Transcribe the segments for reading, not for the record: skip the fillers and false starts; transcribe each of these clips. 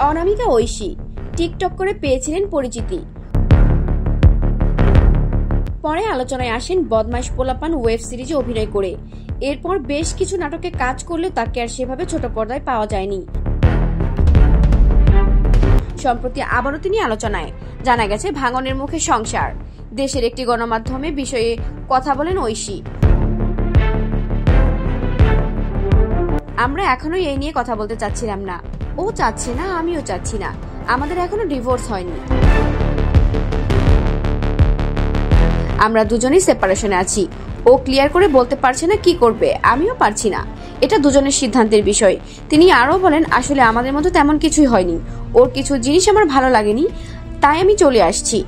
অনামিকা Oishi TikTok করে পেয়েছিলেন পরিচিতি। পরে আলোচনায় আসেন বদমাইশ পোলাপান ওয়েব সিরিজে অভিনয় করে। এরপর বেশ কিছু নাটকে কাজ করলেও তাকে আর সেভাবে ছোট পর্দায় পাওয়া যায়নি। সম্প্রতি আবারও তিনি আলোচনায়। জানা গেছে ভাঙনের মুখে সংসার। দেশের একটি গণমাধ্যমে বিষয়ে কথা বলেন ঐশী। আমরা এখনো এই নিয়ে কথা বলতে চাচ্ছিলাম না, ও চাচ্ছে না, আমিও চাচ্ছি না, আমাদের এখনো ডিভোর্স হয়নি, আমরা দুজনেই সেপারেশনে আছি। ও ক্লিয়ার করে বলতে পারছে না কি করবে, আমিও পারছি না, এটা দুজনের সিদ্ধান্তের বিষয়। তিনি আরো বলেন, আসলে আমাদের মধ্যে তেমন কিছুই হয়নি, ওর কিছু জিনিস আমার ভালো লাগেনি, তাই আমি চলে আসছি।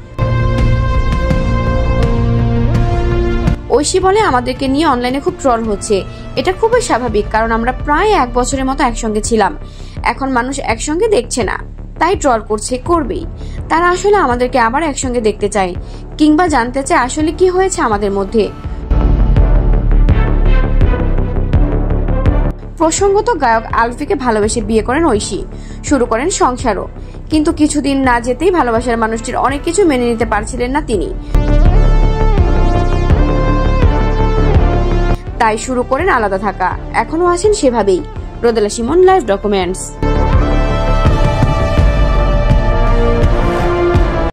ঐশী বলে, আমাদেরকে নিয়ে অনলাইনে খুব ট্রল হচ্ছে, এটা খুবই স্বাভাবিক, কারণ আমরা প্রায় 1 বছরের মতো একসঙ্গে ছিলাম। এখন মানুষ একসঙ্গে দেখছে না, তাই ট্রল করছে, করবেই। তারা আসলে আমাদেরকে আবার একসঙ্গে দেখতে চায়, কিংবা জানতে চায় আসলে কি হয়েছে আমাদের মধ্যে। প্রসঙ্গত গায়ক আলফিকে ভালোবেসে বিয়ে করেন ঐশী, শুরু করেন সংসারও। কিন্তু কিছুদিন না যেতেই ভালোবাসার মানুষটির অনেক কিছু মেনে নিতে পারছিলেন না তিনি, তাই শুরু করেন আলাদা থাকা। এখনো আছেন সেভাবেই। রোদেলা শিমন, লাইভ ডকুমেন্টস।